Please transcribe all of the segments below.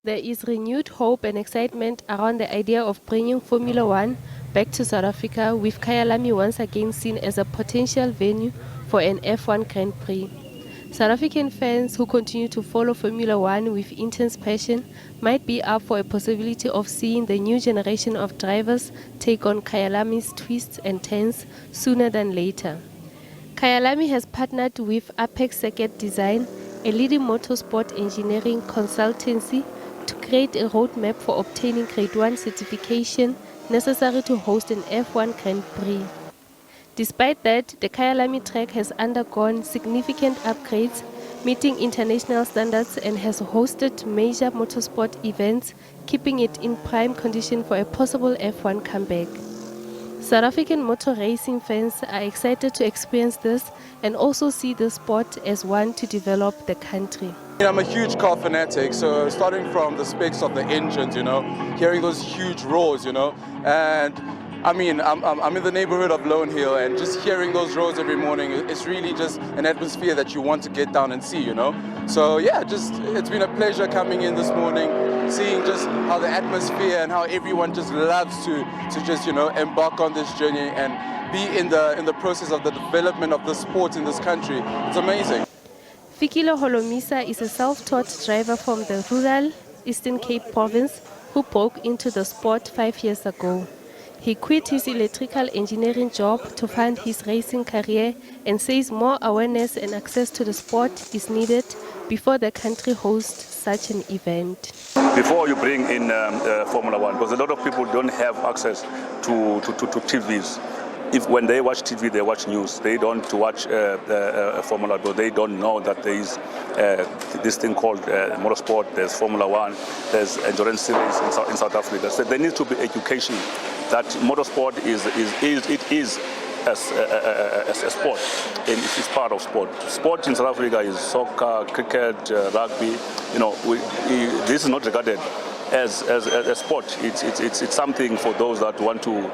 There is renewed hope and excitement around the idea of bringing Formula One back to South Africa, with Kyalami once again seen as a potential venue for an F1 Grand Prix. South African fans who continue to follow Formula One with intense passion might be up for a possibility of seeing the new generation of drivers take on Kyalami's twists and turns sooner than later. Kyalami has partnered with Apex Circuit Design, a leading motorsport engineering consultancy, to create a roadmap for obtaining Grade 1 certification necessary to host an F1 Grand Prix. Despite that, the Kyalami track has undergone significant upgrades, meeting international standards, and has hosted major motorsport events, keeping it in prime condition for a possible F1 comeback. South African motor racing fans are excited to experience this and also see the sport as one to develop the country. I'm a huge car fanatic, so starting from the specs of the engines, hearing those huge roars, and I mean, I'm in the neighborhood of Lone Hill, and just hearing those roars every morning, it's really just an atmosphere that you want to get down and see, So yeah, it's been a pleasure coming in this morning, seeing just how the atmosphere and how everyone just loves to just, embark on this journey and be in the process of the development of the sport in this country. It's amazing. Fikile Holomisa is a self-taught driver from the rural Eastern Cape province who broke into the sport 5 years ago. He quit his electrical engineering job to fund his racing career and says more awareness and access to the sport is needed before the country hosts such an event. Before you bring in Formula One, because a lot of people don't have access to TVs. When they watch TV, they watch news. They don't watch Formula One. They don't know that there is this thing called motorsport. There's Formula One. There's endurance series in South Africa. So there needs to be education that motorsport is a sport, and it's part of sport. Sport in South Africa is soccer, cricket, rugby. This is not regarded as a sport. It's something for those that want to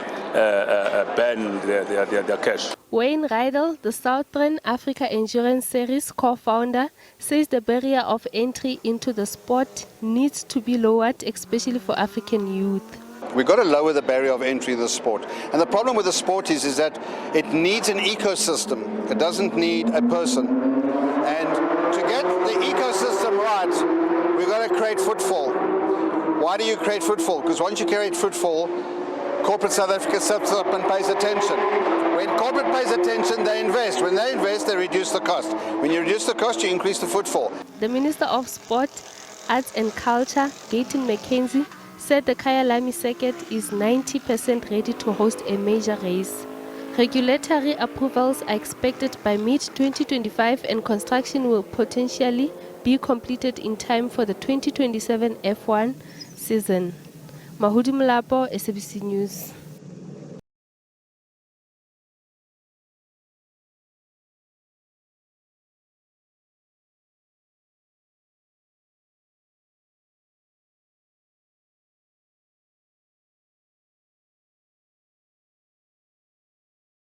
burn their cash. Wayne Rydell, the Southern Africa Endurance Series co-founder, says the barrier of entry into the sport needs to be lowered, especially for African youth. We've got to lower the barrier of entry to the sport. And the problem with the sport is that it needs an ecosystem. It doesn't need a person. And to get the ecosystem right, we've got to create footfall. Why do you create footfall? Because once you create footfall, corporate South Africa sits up and pays attention. When corporate pays attention, they invest. When they invest, they reduce the cost. When you reduce the cost, you increase the footfall. The Minister of Sport, Arts and Culture, Gayton McKenzie, said the Kyalami circuit is 90% ready to host a major race. Regulatory approvals are expected by mid-2025 and construction will potentially be completed in time for the 2027 F1 season. Mahudi Mlapo, SABC News.